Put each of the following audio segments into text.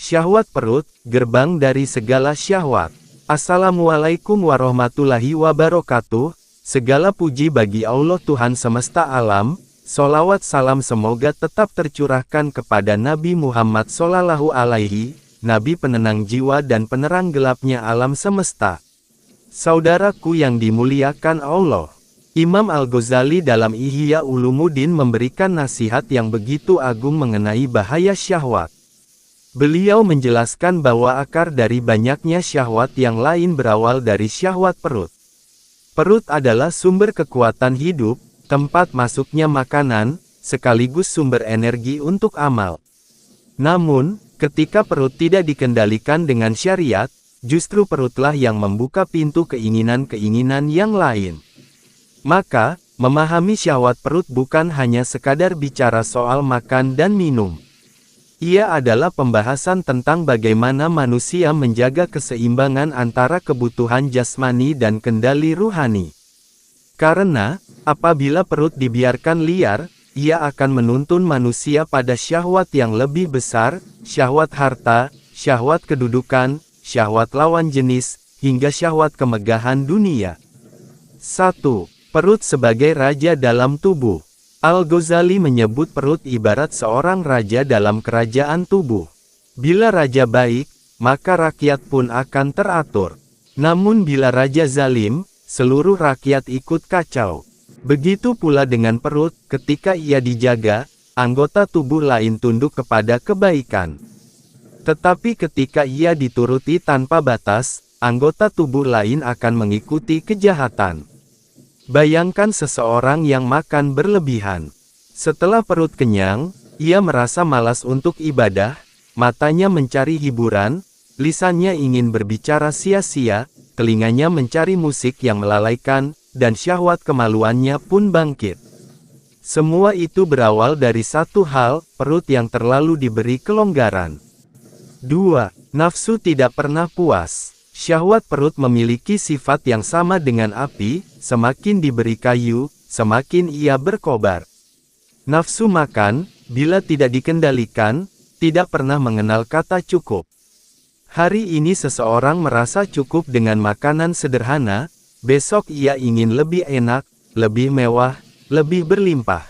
Syahwat perut, gerbang dari segala syahwat. Assalamualaikum warahmatullahi wabarakatuh. Segala puji bagi Allah Tuhan semesta alam. Sholawat salam semoga tetap tercurahkan kepada Nabi Muhammad Sallallahu Alaihi, Nabi penenang jiwa dan penerang gelapnya alam semesta. Saudaraku yang dimuliakan Allah, Imam Al-Ghazali dalam Ihya Ulumuddin memberikan nasihat yang begitu agung mengenai bahaya syahwat. Beliau menjelaskan bahwa akar dari banyaknya syahwat yang lain berawal dari syahwat perut. Perut adalah sumber kekuatan hidup, tempat masuknya makanan, sekaligus sumber energi untuk amal. Namun, ketika perut tidak dikendalikan dengan syariat, justru perutlah yang membuka pintu keinginan-keinginan yang lain. Maka, memahami syahwat perut bukan hanya sekadar bicara soal makan dan minum. Ia adalah pembahasan tentang bagaimana manusia menjaga keseimbangan antara kebutuhan jasmani dan kendali ruhani. Karena, apabila perut dibiarkan liar, ia akan menuntun manusia pada syahwat yang lebih besar, syahwat harta, syahwat kedudukan, syahwat lawan jenis, hingga syahwat kemegahan dunia. 1. Perut sebagai raja dalam tubuh. Al-Ghazali menyebut perut ibarat seorang raja dalam kerajaan tubuh. Bila raja baik, maka rakyat pun akan teratur. Namun bila raja zalim, seluruh rakyat ikut kacau. Begitu pula dengan perut, ketika ia dijaga, anggota tubuh lain tunduk kepada kebaikan. Tetapi ketika ia dituruti tanpa batas, anggota tubuh lain akan mengikuti kejahatan. Bayangkan seseorang yang makan berlebihan. Setelah perut kenyang, ia merasa malas untuk ibadah, matanya mencari hiburan, lisannya ingin berbicara sia-sia, telinganya mencari musik yang melalaikan, dan syahwat kemaluannya pun bangkit. Semua itu berawal dari satu hal, perut yang terlalu diberi kelonggaran. 2. Nafsu tidak pernah puas. Syahwat perut memiliki sifat yang sama dengan api, semakin diberi kayu, semakin ia berkobar. Nafsu makan, bila tidak dikendalikan, tidak pernah mengenal kata cukup. Hari ini seseorang merasa cukup dengan makanan sederhana, besok ia ingin lebih enak, lebih mewah, lebih berlimpah.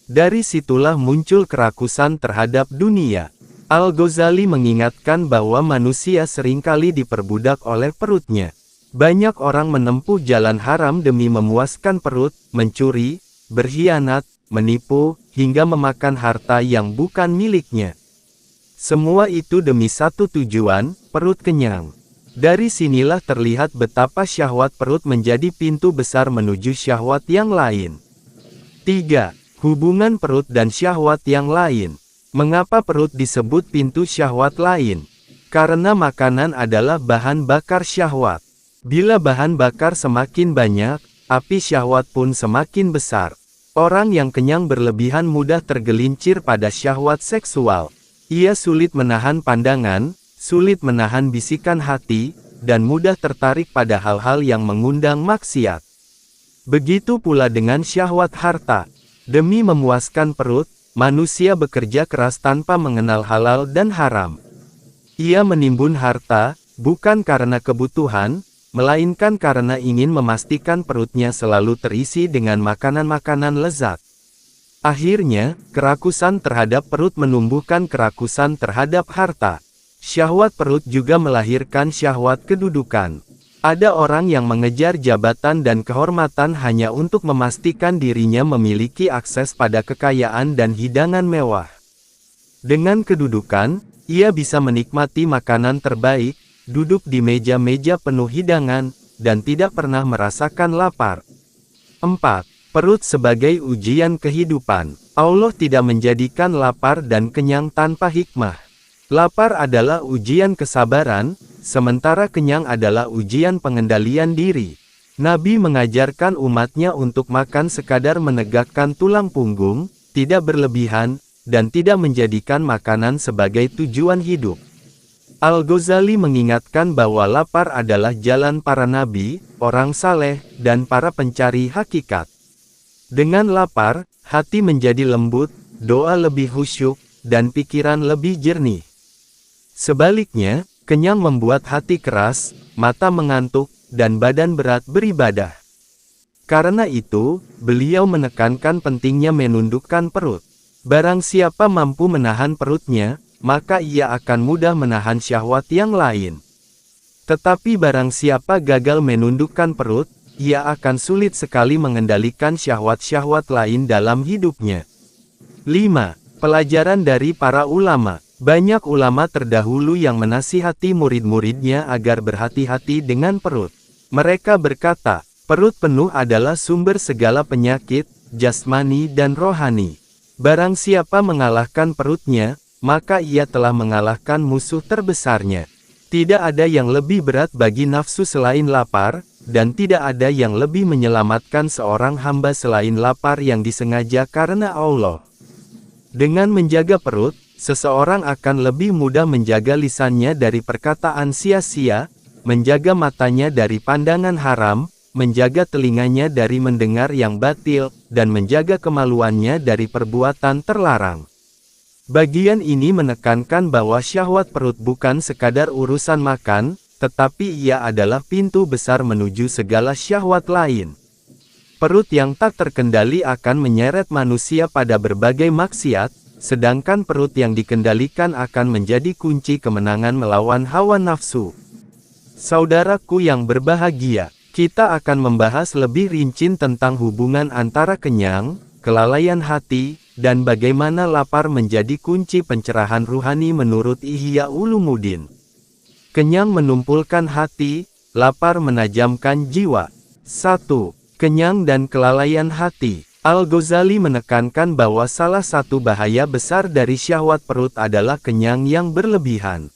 Dari situlah muncul kerakusan terhadap dunia. Al-Ghazali mengingatkan bahwa manusia seringkali diperbudak oleh perutnya. Banyak orang menempuh jalan haram demi memuaskan perut, mencuri, berkhianat, menipu, hingga memakan harta yang bukan miliknya. Semua itu demi satu tujuan, perut kenyang. Dari sinilah terlihat betapa syahwat perut menjadi pintu besar menuju syahwat yang lain. 3. Hubungan perut dan syahwat yang lain. Mengapa perut disebut pintu syahwat lain? Karena makanan adalah bahan bakar syahwat. Bila bahan bakar semakin banyak, api syahwat pun semakin besar. Orang yang kenyang berlebihan mudah tergelincir pada syahwat seksual. Ia sulit menahan pandangan, sulit menahan bisikan hati, dan mudah tertarik pada hal-hal yang mengundang maksiat. Begitu pula dengan syahwat harta. Demi memuaskan perut, manusia bekerja keras tanpa mengenal halal dan haram. Ia menimbun harta, bukan karena kebutuhan, melainkan karena ingin memastikan perutnya selalu terisi dengan makanan-makanan lezat. Akhirnya, kerakusan terhadap perut menumbuhkan kerakusan terhadap harta. Syahwat perut juga melahirkan syahwat kedudukan. Ada orang yang mengejar jabatan dan kehormatan hanya untuk memastikan dirinya memiliki akses pada kekayaan dan hidangan mewah. Dengan kedudukan, ia bisa menikmati makanan terbaik, duduk di meja-meja penuh hidangan, dan tidak pernah merasakan lapar. 4. Perut sebagai ujian kehidupan. Allah tidak menjadikan lapar dan kenyang tanpa hikmah. Lapar adalah ujian kesabaran, sementara kenyang adalah ujian pengendalian diri. Nabi mengajarkan umatnya untuk makan sekadar menegakkan tulang punggung, tidak berlebihan, dan tidak menjadikan makanan sebagai tujuan hidup. Al-Ghazali mengingatkan bahwa lapar adalah jalan para nabi, orang saleh, dan para pencari hakikat. Dengan lapar, hati menjadi lembut, doa lebih khusyuk, dan pikiran lebih jernih. Sebaliknya, kenyang membuat hati keras, mata mengantuk, dan badan berat beribadah. Karena itu, beliau menekankan pentingnya menundukkan perut. Barang siapa mampu menahan perutnya, maka ia akan mudah menahan syahwat yang lain. Tetapi barang siapa gagal menundukkan perut, ia akan sulit sekali mengendalikan syahwat-syahwat lain dalam hidupnya. 5. Pelajaran dari para ulama. Banyak ulama terdahulu yang menasihati murid-muridnya agar berhati-hati dengan perut. Mereka berkata, perut penuh adalah sumber segala penyakit, jasmani dan rohani. Barang siapa mengalahkan perutnya, maka ia telah mengalahkan musuh terbesarnya. Tidak ada yang lebih berat bagi nafsu selain lapar, dan tidak ada yang lebih menyelamatkan seorang hamba selain lapar yang disengaja karena Allah. Dengan menjaga perut, seseorang akan lebih mudah menjaga lisannya dari perkataan sia-sia, menjaga matanya dari pandangan haram, menjaga telinganya dari mendengar yang batil, dan menjaga kemaluannya dari perbuatan terlarang. Bagian ini menekankan bahwa syahwat perut bukan sekadar urusan makan, tetapi ia adalah pintu besar menuju segala syahwat lain. Perut yang tak terkendali akan menyeret manusia pada berbagai maksiat, sedangkan perut yang dikendalikan akan menjadi kunci kemenangan melawan hawa nafsu. Saudaraku yang berbahagia, kita akan membahas lebih rinci tentang hubungan antara kenyang, kelalaian hati, dan bagaimana lapar menjadi kunci pencerahan ruhani menurut Ihya Ulumuddin. Kenyang menumpulkan hati, lapar menajamkan jiwa. 1. Kenyang dan kelalaian hati. Al-Ghazali menekankan bahwa salah satu bahaya besar dari syahwat perut adalah kenyang yang berlebihan.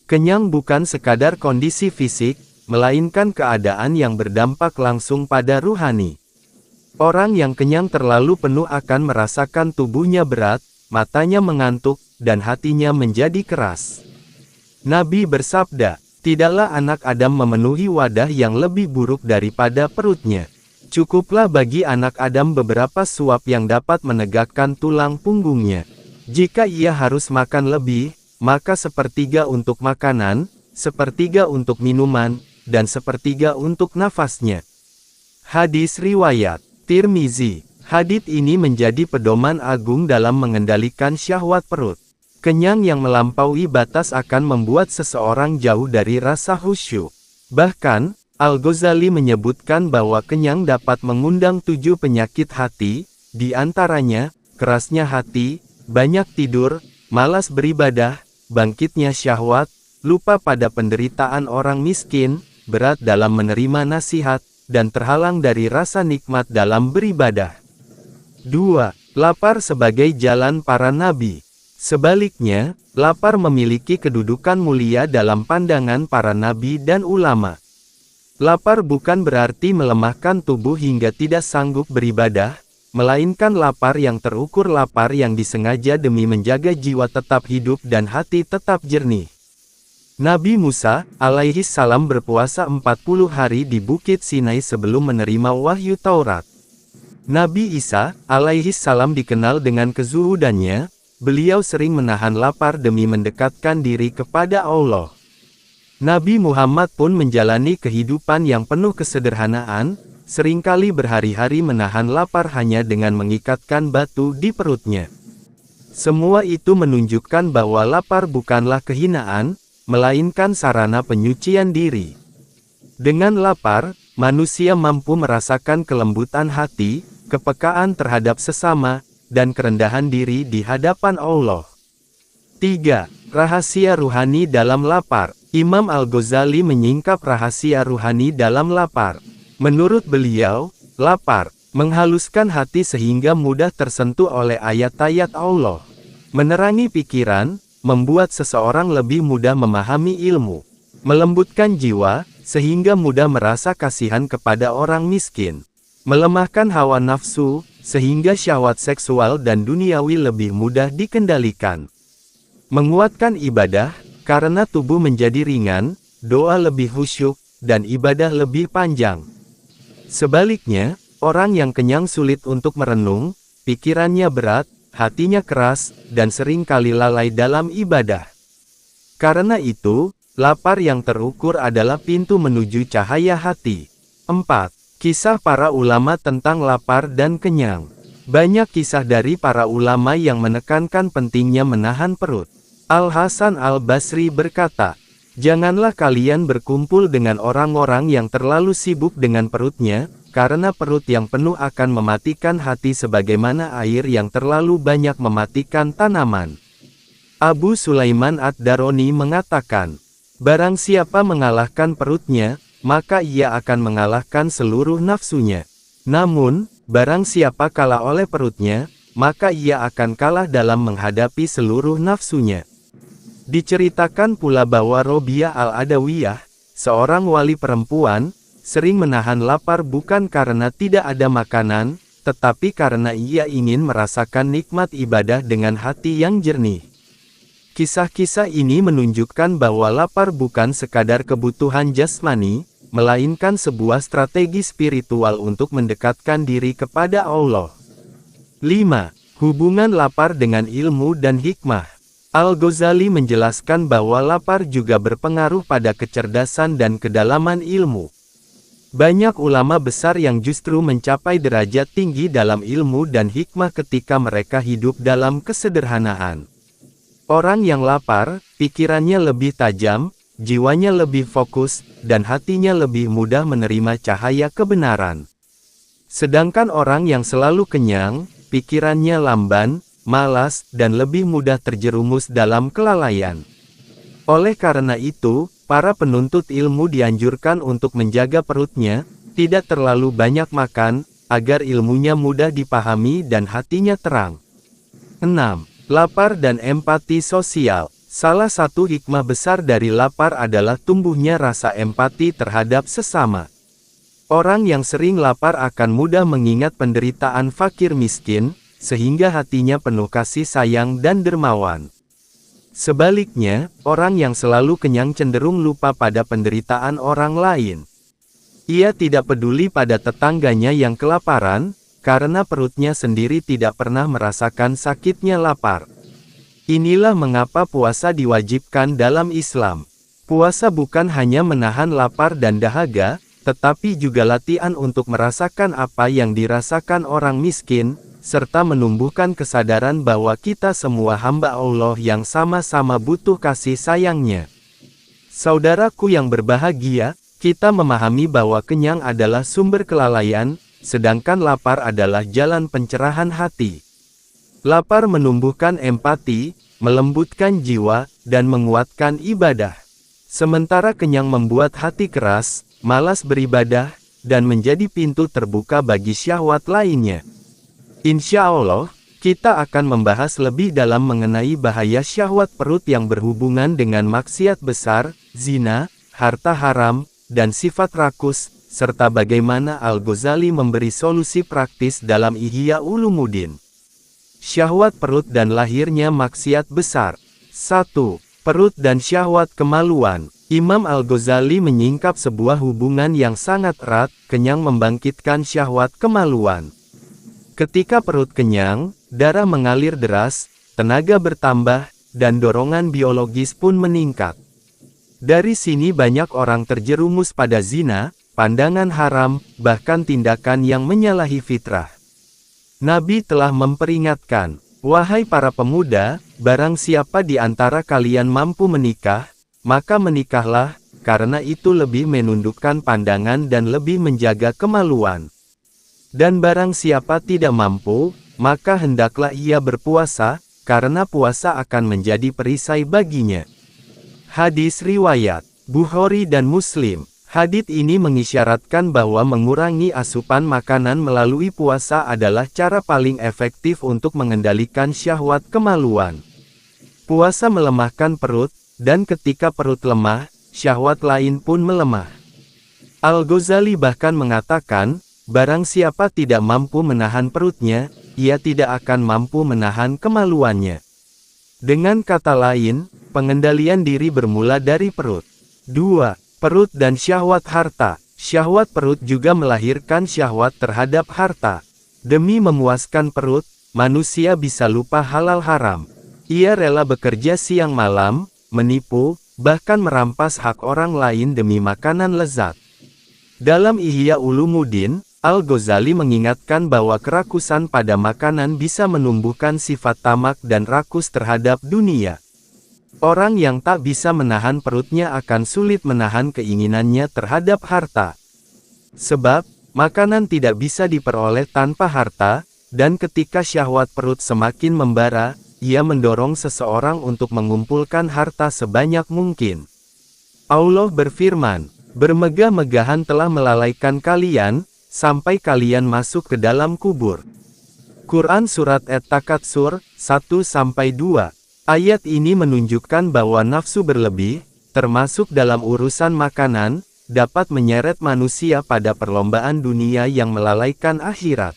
Kenyang bukan sekadar kondisi fisik, melainkan keadaan yang berdampak langsung pada ruhani. Orang yang kenyang terlalu penuh akan merasakan tubuhnya berat, matanya mengantuk, dan hatinya menjadi keras. Nabi bersabda, tidaklah anak Adam memenuhi wadah yang lebih buruk daripada perutnya. Cukuplah bagi anak Adam beberapa suap yang dapat menegakkan tulang punggungnya. Jika ia harus makan lebih, maka sepertiga untuk makanan, sepertiga untuk minuman, dan sepertiga untuk nafasnya. Hadis riwayat Tirmizi. Hadits ini menjadi pedoman agung dalam mengendalikan syahwat perut. Kenyang yang melampaui batas akan membuat seseorang jauh dari rasa khusyuk. Bahkan, Al-Ghazali menyebutkan bahwa kenyang dapat mengundang 7 penyakit hati, di antaranya, kerasnya hati, banyak tidur, malas beribadah, bangkitnya syahwat, lupa pada penderitaan orang miskin, berat dalam menerima nasihat, dan terhalang dari rasa nikmat dalam beribadah. 2. Lapar sebagai jalan para nabi. Sebaliknya, lapar memiliki kedudukan mulia dalam pandangan para nabi dan ulama. Lapar bukan berarti melemahkan tubuh hingga tidak sanggup beribadah, melainkan lapar yang terukur, lapar yang disengaja demi menjaga jiwa tetap hidup dan hati tetap jernih. Nabi Musa, alaihi salam berpuasa 40 hari di Bukit Sinai sebelum menerima wahyu Taurat. Nabi Isa, alaihi salam dikenal dengan kezuhudannya, beliau sering menahan lapar demi mendekatkan diri kepada Allah. Nabi Muhammad pun menjalani kehidupan yang penuh kesederhanaan, seringkali berhari-hari menahan lapar hanya dengan mengikatkan batu di perutnya. Semua itu menunjukkan bahwa lapar bukanlah kehinaan, melainkan sarana penyucian diri. Dengan lapar, manusia mampu merasakan kelembutan hati, kepekaan terhadap sesama, dan kerendahan diri di hadapan Allah. 3. Rahasia ruhani dalam lapar. Imam Al-Ghazali menyingkap rahasia ruhani dalam lapar. Menurut beliau, lapar menghaluskan hati sehingga mudah tersentuh oleh ayat-ayat Allah. Menerangi pikiran, membuat seseorang lebih mudah memahami ilmu, melembutkan jiwa, sehingga mudah merasa kasihan kepada orang miskin, melemahkan hawa nafsu, sehingga syahwat seksual dan duniawi lebih mudah dikendalikan, menguatkan ibadah, karena tubuh menjadi ringan, doa lebih khusyuk, dan ibadah lebih panjang. Sebaliknya, orang yang kenyang sulit untuk merenung, pikirannya berat, hatinya keras, dan sering kali lalai dalam ibadah. Karena itu, lapar yang terukur adalah pintu menuju cahaya hati. 4. Kisah para ulama tentang lapar dan kenyang. Banyak kisah dari para ulama yang menekankan pentingnya menahan perut. Al-Hasan Al-Basri berkata, "Janganlah kalian berkumpul dengan orang-orang yang terlalu sibuk dengan perutnya, karena perut yang penuh akan mematikan hati sebagaimana air yang terlalu banyak mematikan tanaman." Abu Sulaiman Ad-Daroni mengatakan, "Barang siapa mengalahkan perutnya, maka ia akan mengalahkan seluruh nafsunya. Namun, barang siapa kalah oleh perutnya, maka ia akan kalah dalam menghadapi seluruh nafsunya." Diceritakan pula bahwa Robiah Al-Adawiyah, seorang wali perempuan, sering menahan lapar bukan karena tidak ada makanan, tetapi karena ia ingin merasakan nikmat ibadah dengan hati yang jernih. Kisah-kisah ini menunjukkan bahwa lapar bukan sekadar kebutuhan jasmani, melainkan sebuah strategi spiritual untuk mendekatkan diri kepada Allah. 5. Hubungan lapar dengan ilmu dan hikmah. Al-Ghazali menjelaskan bahwa lapar juga berpengaruh pada kecerdasan dan kedalaman ilmu. Banyak ulama besar yang justru mencapai derajat tinggi dalam ilmu dan hikmah ketika mereka hidup dalam kesederhanaan. Orang yang lapar, pikirannya lebih tajam, jiwanya lebih fokus, dan hatinya lebih mudah menerima cahaya kebenaran. Sedangkan orang yang selalu kenyang, pikirannya lamban, malas, dan lebih mudah terjerumus dalam kelalaian. Oleh karena itu, para penuntut ilmu dianjurkan untuk menjaga perutnya, tidak terlalu banyak makan, agar ilmunya mudah dipahami dan hatinya terang. 6. Lapar dan empati sosial. Salah satu hikmah besar dari lapar adalah tumbuhnya rasa empati terhadap sesama. Orang yang sering lapar akan mudah mengingat penderitaan fakir miskin, sehingga hatinya penuh kasih sayang dan dermawan. Sebaliknya, orang yang selalu kenyang cenderung lupa pada penderitaan orang lain. Ia tidak peduli pada tetangganya yang kelaparan, karena perutnya sendiri tidak pernah merasakan sakitnya lapar. Inilah mengapa puasa diwajibkan dalam Islam. Puasa bukan hanya menahan lapar dan dahaga, tetapi juga latihan untuk merasakan apa yang dirasakan orang miskin, serta menumbuhkan kesadaran bahwa kita semua hamba Allah yang sama-sama butuh kasih sayangnya. Saudaraku yang berbahagia, kita memahami bahwa kenyang adalah sumber kelalaian, sedangkan lapar adalah jalan pencerahan hati. Lapar menumbuhkan empati, melembutkan jiwa, dan menguatkan ibadah. Sementara kenyang membuat hati keras, malas beribadah, dan menjadi pintu terbuka bagi syahwat lainnya. Insya Allah, kita akan membahas lebih dalam mengenai bahaya syahwat perut yang berhubungan dengan maksiat besar, zina, harta haram, dan sifat rakus, serta bagaimana Al-Ghazali memberi solusi praktis dalam Ihya Ulumuddin. Syahwat perut dan lahirnya maksiat besar. 1. Perut dan syahwat kemaluan. Imam Al-Ghazali menyingkap sebuah hubungan yang sangat erat, kenyang membangkitkan syahwat kemaluan. Ketika perut kenyang, darah mengalir deras, tenaga bertambah, dan dorongan biologis pun meningkat. Dari sini banyak orang terjerumus pada zina, pandangan haram, bahkan tindakan yang menyalahi fitrah. Nabi telah memperingatkan, "Wahai para pemuda, barang siapa di antara kalian mampu menikah, maka menikahlah, karena itu lebih menundukkan pandangan dan lebih menjaga kemaluan. Dan barang siapa tidak mampu, maka hendaklah ia berpuasa, karena puasa akan menjadi perisai baginya." Hadis riwayat Bukhari dan Muslim. Hadits ini mengisyaratkan bahwa mengurangi asupan makanan melalui puasa adalah cara paling efektif untuk mengendalikan syahwat kemaluan. Puasa melemahkan perut, dan ketika perut lemah, syahwat lain pun melemah. Al-Ghazali bahkan mengatakan, barang siapa tidak mampu menahan perutnya, ia tidak akan mampu menahan kemaluannya. Dengan kata lain, pengendalian diri bermula dari perut. 2. Perut dan syahwat harta. Syahwat perut juga melahirkan syahwat terhadap harta. Demi memuaskan perut, manusia bisa lupa halal haram. Ia rela bekerja siang malam, menipu, bahkan merampas hak orang lain demi makanan lezat. Dalam Ihya Ulumuddin, Al-Ghazali mengingatkan bahwa kerakusan pada makanan bisa menumbuhkan sifat tamak dan rakus terhadap dunia. Orang yang tak bisa menahan perutnya akan sulit menahan keinginannya terhadap harta. Sebab, makanan tidak bisa diperoleh tanpa harta, dan ketika syahwat perut semakin membara, ia mendorong seseorang untuk mengumpulkan harta sebanyak mungkin. Allah berfirman, "Bermegah-megahan telah melalaikan kalian, sampai kalian masuk ke dalam kubur." Quran Surat At-Takatsur, 1-2. Ayat ini menunjukkan bahwa nafsu berlebih, termasuk dalam urusan makanan, dapat menyeret manusia pada perlombaan dunia yang melalaikan akhirat.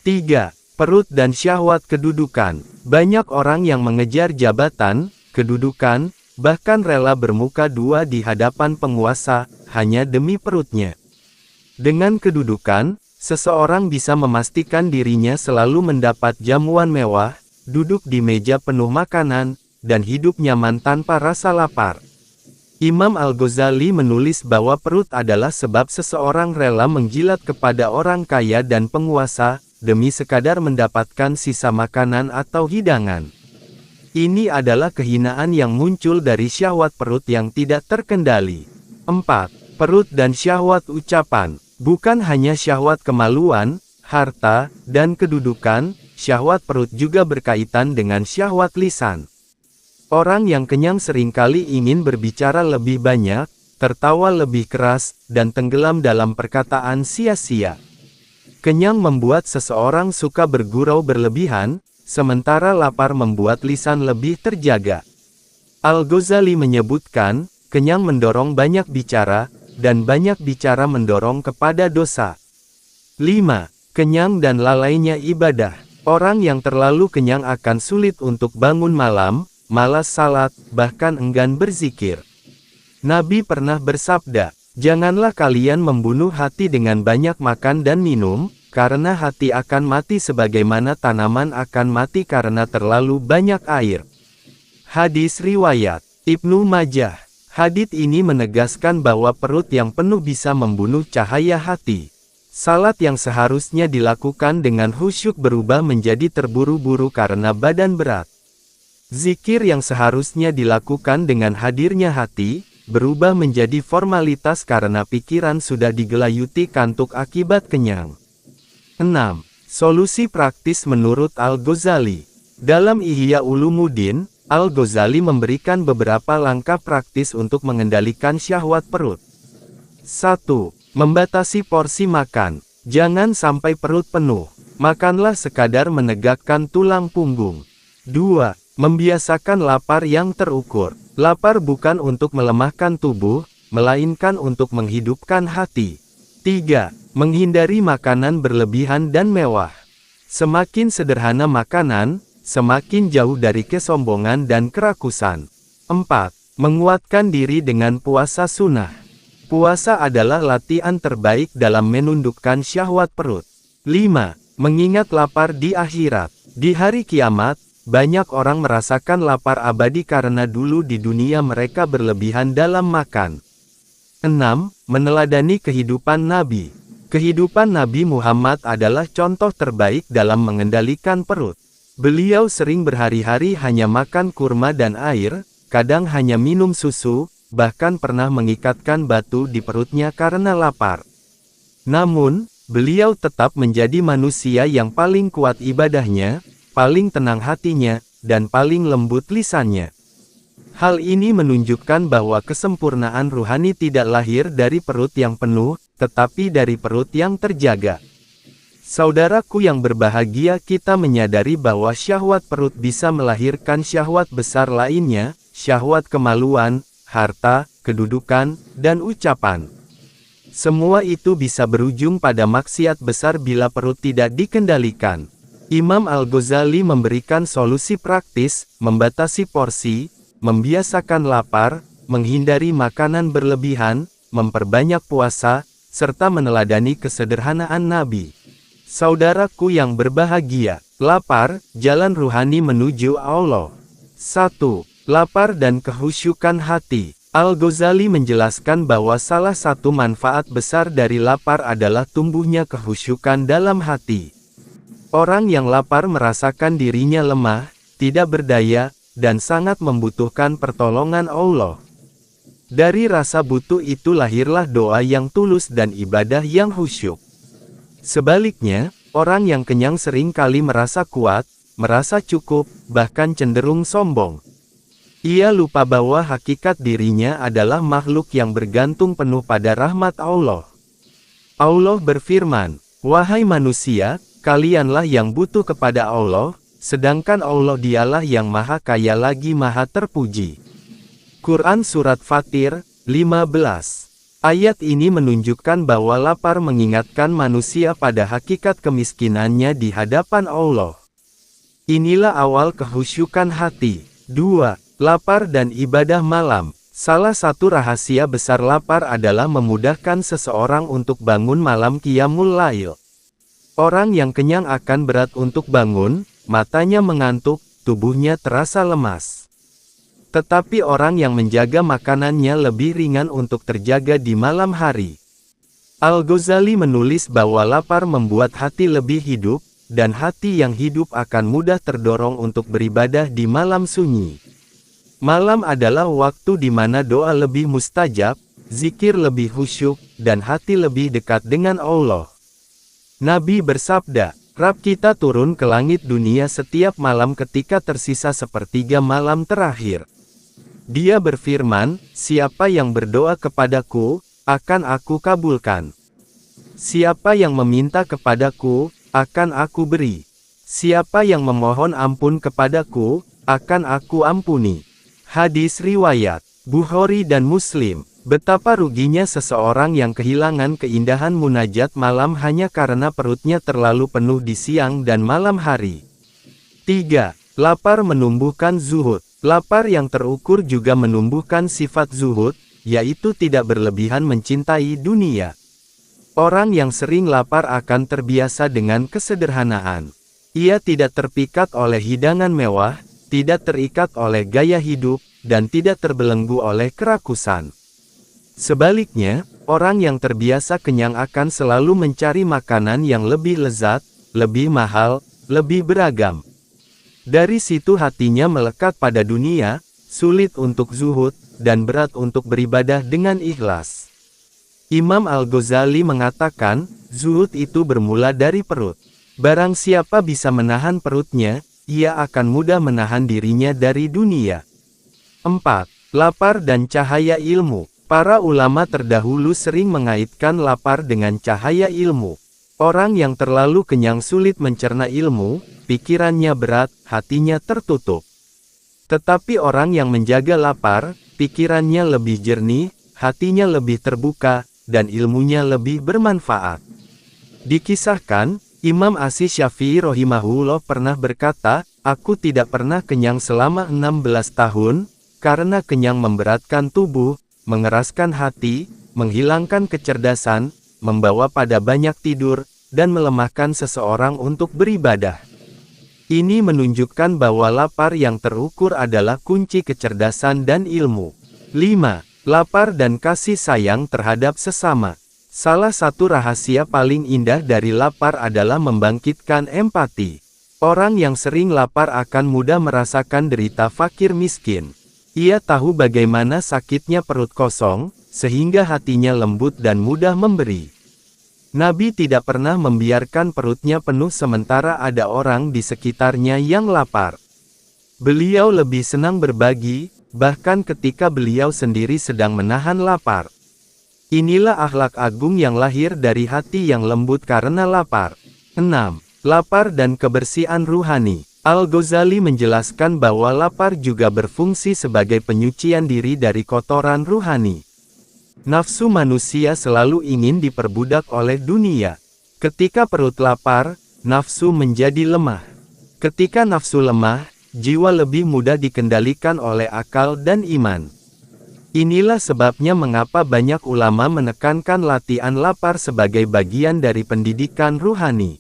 3. Perut dan syahwat kedudukan. Banyak orang yang mengejar jabatan, kedudukan, bahkan rela bermuka dua di hadapan penguasa, hanya demi perutnya. Dengan kedudukan, seseorang bisa memastikan dirinya selalu mendapat jamuan mewah, duduk di meja penuh makanan, dan hidup nyaman tanpa rasa lapar. Imam Al-Ghazali menulis bahwa perut adalah sebab seseorang rela menjilat kepada orang kaya dan penguasa, demi sekadar mendapatkan sisa makanan atau hidangan. Ini adalah kehinaan yang muncul dari syahwat perut yang tidak terkendali. 4. Perut dan syahwat ucapan. Bukan hanya syahwat kemaluan, harta, dan kedudukan, syahwat perut juga berkaitan dengan syahwat lisan. Orang yang kenyang seringkali ingin berbicara lebih banyak, tertawa lebih keras, dan tenggelam dalam perkataan sia-sia. Kenyang membuat seseorang suka bergurau berlebihan, sementara lapar membuat lisan lebih terjaga. Al-Ghazali menyebutkan, kenyang mendorong banyak bicara, dan banyak bicara mendorong kepada dosa. 5. Kenyang dan lalainya ibadah. Orang yang terlalu kenyang akan sulit untuk bangun malam, malas salat, bahkan enggan berzikir. Nabi pernah bersabda, "Janganlah kalian membunuh hati dengan banyak makan dan minum, karena hati akan mati sebagaimana tanaman akan mati karena terlalu banyak air." Hadis riwayat Ibnu Majah. Hadits ini menegaskan bahwa perut yang penuh bisa membunuh cahaya hati. Salat yang seharusnya dilakukan dengan khusyuk berubah menjadi terburu-buru karena badan berat. Zikir yang seharusnya dilakukan dengan hadirnya hati, berubah menjadi formalitas karena pikiran sudah digelayuti kantuk akibat kenyang. 6. Solusi praktis menurut Al-Ghazali. Dalam Ihya Ulumuddin, Al-Ghazali memberikan beberapa langkah praktis untuk mengendalikan syahwat perut. 1. Membatasi porsi makan. Jangan sampai perut penuh. Makanlah sekadar menegakkan tulang punggung. 2. Membiasakan lapar yang terukur. Lapar bukan untuk melemahkan tubuh, melainkan untuk menghidupkan hati. 3. Menghindari makanan berlebihan dan mewah. Semakin sederhana makanan, semakin jauh dari kesombongan dan kerakusan. 4. Menguatkan diri dengan puasa sunnah. Puasa adalah latihan terbaik dalam menundukkan syahwat perut. 5. Mengingat lapar di akhirat. Di hari kiamat, banyak orang merasakan lapar abadi karena dulu di dunia mereka berlebihan dalam makan. 6. Meneladani kehidupan Nabi. Kehidupan Nabi Muhammad adalah contoh terbaik dalam mengendalikan perut. Beliau sering berhari-hari hanya makan kurma dan air, kadang hanya minum susu, bahkan pernah mengikatkan batu di perutnya karena lapar. Namun, beliau tetap menjadi manusia yang paling kuat ibadahnya, paling tenang hatinya, dan paling lembut lisannya. Hal ini menunjukkan bahwa kesempurnaan ruhani tidak lahir dari perut yang penuh, tetapi dari perut yang terjaga. Saudaraku yang berbahagia, kita menyadari bahwa syahwat perut bisa melahirkan syahwat besar lainnya, syahwat kemaluan, harta, kedudukan, dan ucapan. Semua itu bisa berujung pada maksiat besar bila perut tidak dikendalikan. Imam Al-Ghazali memberikan solusi praktis, membatasi porsi, membiasakan lapar, menghindari makanan berlebihan, memperbanyak puasa, serta meneladani kesederhanaan Nabi. Saudaraku yang berbahagia, lapar, jalan ruhani menuju Allah. 1. Lapar dan kehusyukan hati. Al-Ghazali menjelaskan bahwa salah satu manfaat besar dari lapar adalah tumbuhnya kehusyukan dalam hati. Orang yang lapar merasakan dirinya lemah, tidak berdaya, dan sangat membutuhkan pertolongan Allah. Dari rasa butuh itu lahirlah doa yang tulus dan ibadah yang khusyuk. Sebaliknya, orang yang kenyang sering kali merasa kuat, merasa cukup, bahkan cenderung sombong. Ia lupa bahwa hakikat dirinya adalah makhluk yang bergantung penuh pada rahmat Allah. Allah berfirman, "Wahai manusia, kalianlah yang butuh kepada Allah, sedangkan Allah dialah yang maha kaya lagi maha terpuji." Quran Surat Fatir, 15. Ayat ini menunjukkan bahwa lapar mengingatkan manusia pada hakikat kemiskinannya di hadapan Allah. Inilah awal kehusyukan hati. 2. Lapar dan ibadah malam. Salah satu rahasia besar lapar adalah memudahkan seseorang untuk bangun malam qiyamul lail. Orang yang kenyang akan berat untuk bangun, matanya mengantuk, tubuhnya terasa lemas. Tetapi orang yang menjaga makanannya lebih ringan untuk terjaga di malam hari. Al-Ghazali menulis bahwa lapar membuat hati lebih hidup, dan hati yang hidup akan mudah terdorong untuk beribadah di malam sunyi. Malam adalah waktu di mana doa lebih mustajab, zikir lebih khusyuk, dan hati lebih dekat dengan Allah. Nabi bersabda, "Rabb kita turun ke langit dunia setiap malam ketika tersisa sepertiga malam terakhir. Dia berfirman, siapa yang berdoa kepadaku, akan aku kabulkan. Siapa yang meminta kepadaku, akan aku beri. Siapa yang memohon ampun kepadaku, akan aku ampuni." Hadis riwayat Bukhari dan Muslim. Betapa ruginya seseorang yang kehilangan keindahan munajat malam hanya karena perutnya terlalu penuh di siang dan malam hari. 3. Lapar menumbuhkan zuhud. Lapar yang terukur juga menumbuhkan sifat zuhud, yaitu tidak berlebihan mencintai dunia. Orang yang sering lapar akan terbiasa dengan kesederhanaan. Ia tidak terpikat oleh hidangan mewah, tidak terikat oleh gaya hidup, dan tidak terbelenggu oleh kerakusan. Sebaliknya, orang yang terbiasa kenyang akan selalu mencari makanan yang lebih lezat, lebih mahal, lebih beragam. Dari situ hatinya melekat pada dunia, sulit untuk zuhud, dan berat untuk beribadah dengan ikhlas. Imam Al-Ghazali mengatakan, zuhud itu bermula dari perut. Barang siapa bisa menahan perutnya, ia akan mudah menahan dirinya dari dunia. 4. Lapar dan cahaya ilmu. Para ulama terdahulu sering mengaitkan lapar dengan cahaya ilmu. Orang yang terlalu kenyang sulit mencerna ilmu, pikirannya berat, hatinya tertutup. Tetapi orang yang menjaga lapar, pikirannya lebih jernih, hatinya lebih terbuka, dan ilmunya lebih bermanfaat. Dikisahkan, Imam Asy-Syafi'i rahimahullah pernah berkata, "Aku tidak pernah kenyang selama 16 tahun, karena kenyang memberatkan tubuh, mengeraskan hati, menghilangkan kecerdasan, membawa pada banyak tidur, dan melemahkan seseorang untuk beribadah." Ini menunjukkan bahwa lapar yang terukur adalah kunci kecerdasan dan ilmu. 5. Lapar dan kasih sayang terhadap sesama. Salah satu rahasia paling indah dari lapar adalah membangkitkan empati. Orang yang sering lapar akan mudah merasakan derita fakir miskin. Ia tahu bagaimana sakitnya perut kosong, sehingga hatinya lembut dan mudah memberi. Nabi tidak pernah membiarkan perutnya penuh sementara ada orang di sekitarnya yang lapar. Beliau lebih senang berbagi, bahkan ketika beliau sendiri sedang menahan lapar. Inilah akhlak agung yang lahir dari hati yang lembut karena lapar. 6. Lapar dan kebersihan ruhani. Al-Ghazali menjelaskan bahwa lapar juga berfungsi sebagai penyucian diri dari kotoran ruhani. Nafsu manusia selalu ingin diperbudak oleh dunia. Ketika perut lapar, nafsu menjadi lemah. Ketika nafsu lemah, jiwa lebih mudah dikendalikan oleh akal dan iman. Inilah sebabnya mengapa banyak ulama menekankan latihan lapar sebagai bagian dari pendidikan ruhani.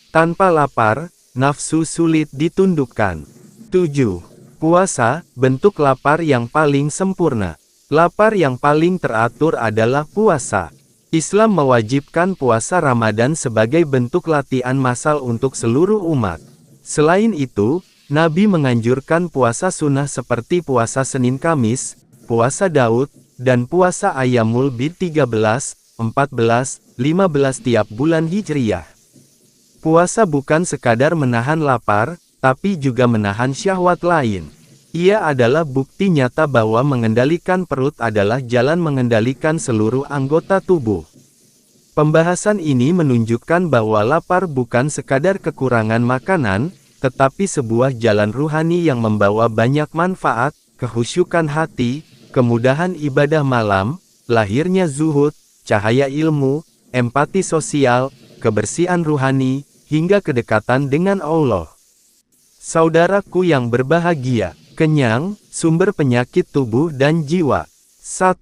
Tanpa lapar, nafsu sulit ditundukkan. 7. Puasa, bentuk lapar yang paling sempurna. Lapar yang paling teratur adalah puasa. Islam mewajibkan puasa Ramadan sebagai bentuk latihan massal untuk seluruh umat. Selain itu, Nabi menganjurkan puasa sunnah seperti puasa Senin Kamis, puasa Daud, dan puasa Ayyamul Bid 13, 14, 15 tiap bulan Hijriyah. Puasa bukan sekadar menahan lapar, tapi juga menahan syahwat lain. Ia adalah bukti nyata bahwa mengendalikan perut adalah jalan mengendalikan seluruh anggota tubuh. Pembahasan ini menunjukkan bahwa lapar bukan sekadar kekurangan makanan, tetapi sebuah jalan ruhani yang membawa banyak manfaat, kehusyukan hati, kemudahan ibadah malam, lahirnya zuhud, cahaya ilmu, empati sosial, kebersihan ruhani, hingga kedekatan dengan Allah. Saudaraku yang berbahagia, kenyang, sumber penyakit tubuh dan jiwa. 1.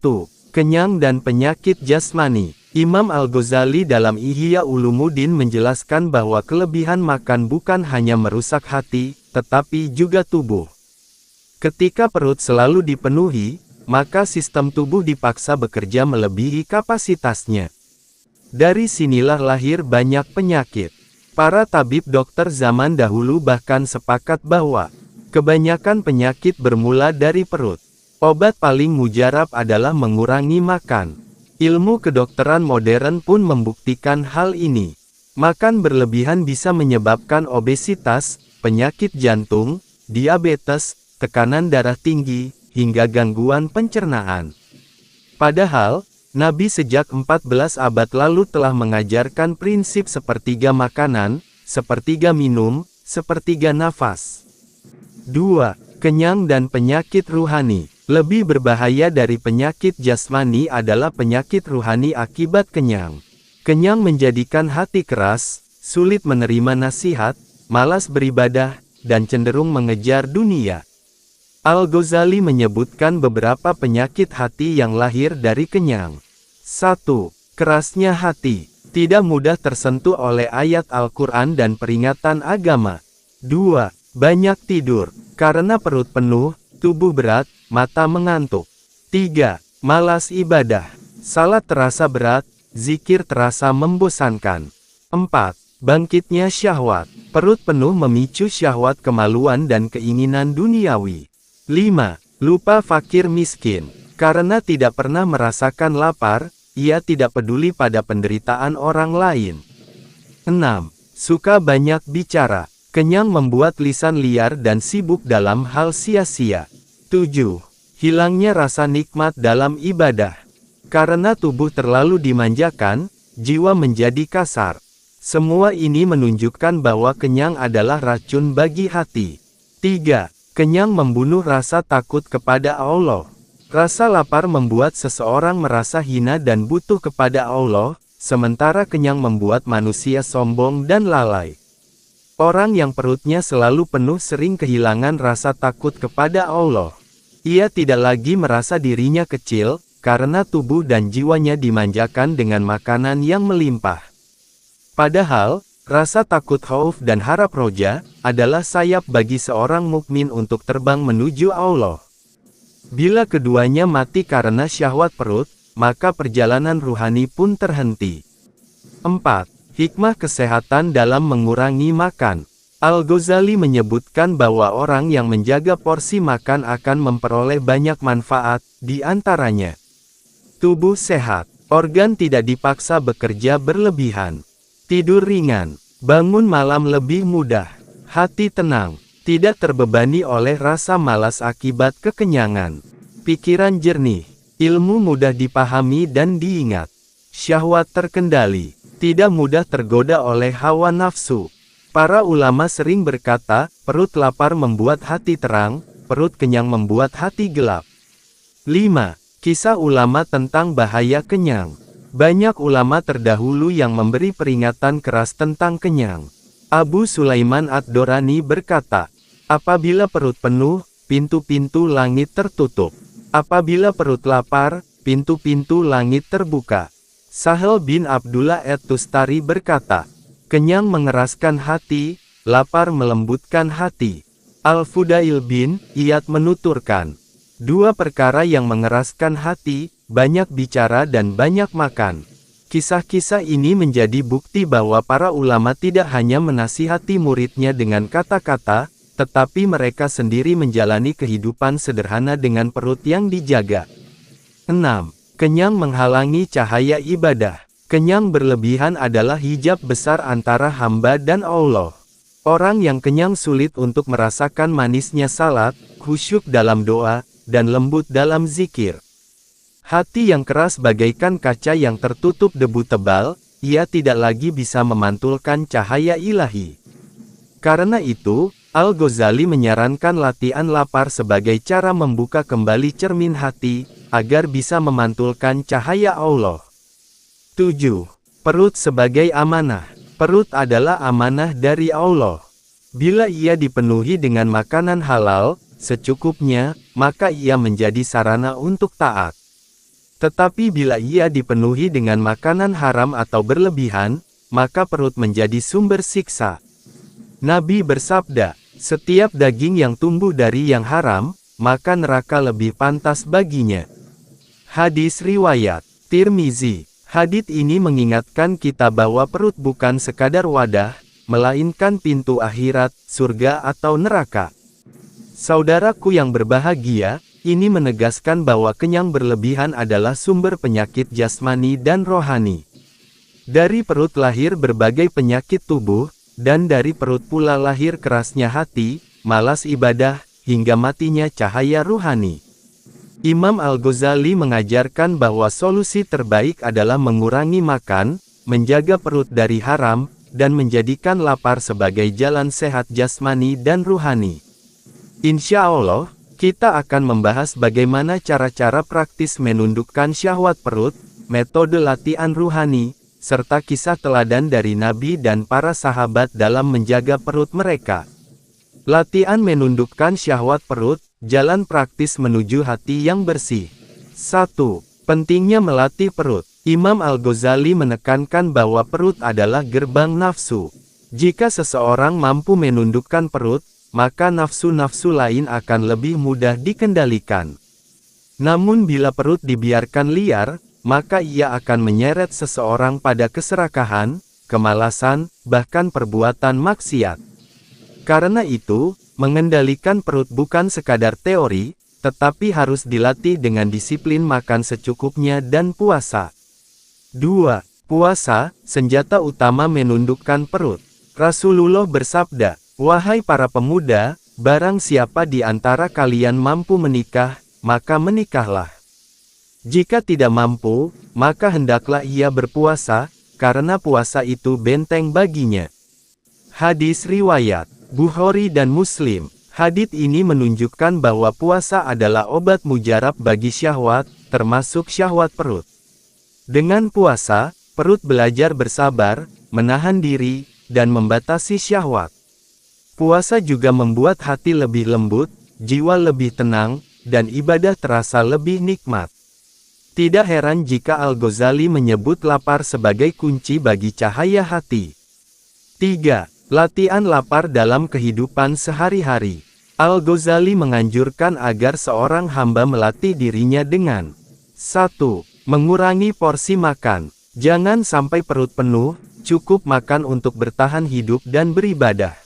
Kenyang dan penyakit jasmani. Imam Al-Ghazali dalam Ihya Ulumuddin menjelaskan bahwa kelebihan makan bukan hanya merusak hati, tetapi juga tubuh. Ketika perut selalu dipenuhi, maka sistem tubuh dipaksa bekerja melebihi kapasitasnya. Dari sinilah lahir banyak penyakit. Para tabib dokter zaman dahulu bahkan sepakat bahwa kebanyakan penyakit bermula dari perut. Obat paling mujarab adalah mengurangi makan. Ilmu kedokteran modern pun membuktikan hal ini. Makan berlebihan bisa menyebabkan obesitas, penyakit jantung, diabetes, tekanan darah tinggi, hingga gangguan pencernaan. Padahal, Nabi sejak 14 abad lalu telah mengajarkan prinsip sepertiga makanan, sepertiga minum, sepertiga nafas. 2. Kenyang dan penyakit ruhani. Lebih berbahaya dari penyakit jasmani adalah penyakit ruhani akibat kenyang. Kenyang menjadikan hati keras, sulit menerima nasihat, malas beribadah, dan cenderung mengejar dunia. Al-Ghazali menyebutkan beberapa penyakit hati yang lahir dari kenyang. 1. Kerasnya hati. Tidak mudah tersentuh oleh ayat Al-Quran dan peringatan agama. 2. Banyak tidur. Karena perut penuh, tubuh berat, mata mengantuk. 3. Malas ibadah. Salat terasa berat, zikir terasa membosankan. 4. Bangkitnya syahwat. Perut penuh memicu syahwat kemaluan dan keinginan duniawi. 5. Lupa fakir miskin. Karena tidak pernah merasakan lapar, ia tidak peduli pada penderitaan orang lain. 6. Suka banyak bicara. Kenyang membuat lisan liar dan sibuk dalam hal sia-sia. 7. Hilangnya rasa nikmat dalam ibadah. Karena tubuh terlalu dimanjakan, jiwa menjadi kasar. Semua ini menunjukkan bahwa kenyang adalah racun bagi hati. 3. Kenyang membunuh rasa takut kepada Allah. Rasa lapar membuat seseorang merasa hina dan butuh kepada Allah, sementara kenyang membuat manusia sombong dan lalai. Orang yang perutnya selalu penuh sering kehilangan rasa takut kepada Allah. Ia tidak lagi merasa dirinya kecil, karena tubuh dan jiwanya dimanjakan dengan makanan yang melimpah. Padahal, rasa takut khauf dan harap roja, adalah sayap bagi seorang mukmin untuk terbang menuju Allah. Bila keduanya mati karena syahwat perut, maka perjalanan ruhani pun terhenti. 4. Hikmah kesehatan dalam mengurangi makan. Al-Ghazali menyebutkan bahwa orang yang menjaga porsi makan akan memperoleh banyak manfaat, di antaranya tubuh sehat, organ tidak dipaksa bekerja berlebihan, tidur ringan, bangun malam lebih mudah, hati tenang, tidak terbebani oleh rasa malas akibat kekenyangan, pikiran jernih, ilmu mudah dipahami dan diingat, syahwat terkendali, tidak mudah tergoda oleh hawa nafsu. Para ulama sering berkata, perut lapar membuat hati terang, perut kenyang membuat hati gelap. 5. Kisah ulama tentang bahaya kenyang. Banyak ulama terdahulu yang memberi peringatan keras tentang kenyang. Abu Sulaiman Ad-Dorani berkata, apabila perut penuh, pintu-pintu langit tertutup. Apabila perut lapar, pintu-pintu langit terbuka. Sahel bin Abdullah At-Tustari berkata, kenyang mengeraskan hati, lapar melembutkan hati. Al-Fudail bin Iyad menuturkan, dua perkara yang mengeraskan hati, banyak bicara dan banyak makan. Kisah-kisah ini menjadi bukti bahwa para ulama tidak hanya menasihati muridnya dengan kata-kata, tetapi mereka sendiri menjalani kehidupan sederhana dengan perut yang dijaga. 6. Kenyang menghalangi cahaya ibadah. Kenyang berlebihan adalah hijab besar antara hamba dan Allah. Orang yang kenyang sulit untuk merasakan manisnya salat, khusyuk dalam doa, dan lembut dalam zikir. Hati yang keras bagaikan kaca yang tertutup debu tebal, ia tidak lagi bisa memantulkan cahaya ilahi. Karena itu, Al-Ghazali menyarankan latihan lapar sebagai cara membuka kembali cermin hati, agar bisa memantulkan cahaya Allah. 7. Perut sebagai amanah. Perut adalah amanah dari Allah. Bila ia dipenuhi dengan makanan halal, secukupnya, maka ia menjadi sarana untuk taat. Tetapi bila ia dipenuhi dengan makanan haram atau berlebihan, maka perut menjadi sumber siksa. Nabi bersabda, setiap daging yang tumbuh dari yang haram, maka neraka lebih pantas baginya. Hadis riwayat Tirmizi. Hadits ini mengingatkan kita bahwa perut bukan sekadar wadah, melainkan pintu akhirat, surga atau neraka. Saudaraku yang berbahagia, ini menegaskan bahwa kenyang berlebihan adalah sumber penyakit jasmani dan rohani. Dari perut lahir berbagai penyakit tubuh, dan dari perut pula lahir kerasnya hati, malas ibadah, hingga matinya cahaya ruhani. Imam Al-Ghazali mengajarkan bahwa solusi terbaik adalah mengurangi makan, menjaga perut dari haram, dan menjadikan lapar sebagai jalan sehat jasmani dan ruhani. Insya Allah, kita akan membahas bagaimana cara-cara praktis menundukkan syahwat perut, metode latihan ruhani, serta kisah teladan dari Nabi dan para sahabat dalam menjaga perut mereka. Latihan menundukkan syahwat perut, jalan praktis menuju hati yang bersih. 1. Pentingnya melatih perut. Imam Al-Ghazali menekankan bahwa perut adalah gerbang nafsu. Jika seseorang mampu menundukkan perut, maka nafsu-nafsu lain akan lebih mudah dikendalikan. Namun bila perut dibiarkan liar, maka ia akan menyeret seseorang pada keserakahan, kemalasan, bahkan perbuatan maksiat. Karena itu, mengendalikan perut bukan sekadar teori, tetapi harus dilatih dengan disiplin makan secukupnya dan puasa. 2. Puasa, senjata utama menundukkan perut. Rasulullah bersabda, wahai para pemuda, barang siapa di antara kalian mampu menikah, maka menikahlah. Jika tidak mampu, maka hendaklah ia berpuasa, karena puasa itu benteng baginya. Hadis riwayat Bukhari dan Muslim. Hadits ini menunjukkan bahwa puasa adalah obat mujarab bagi syahwat, termasuk syahwat perut. Dengan puasa, perut belajar bersabar, menahan diri, dan membatasi syahwat. Puasa juga membuat hati lebih lembut, jiwa lebih tenang, dan ibadah terasa lebih nikmat. Tidak heran jika Al-Ghazali menyebut lapar sebagai kunci bagi cahaya hati. 3. Latihan lapar dalam kehidupan sehari-hari. Al-Ghazali menganjurkan agar seorang hamba melatih dirinya dengan 1. Mengurangi porsi makan. Jangan sampai perut penuh, cukup makan untuk bertahan hidup dan beribadah.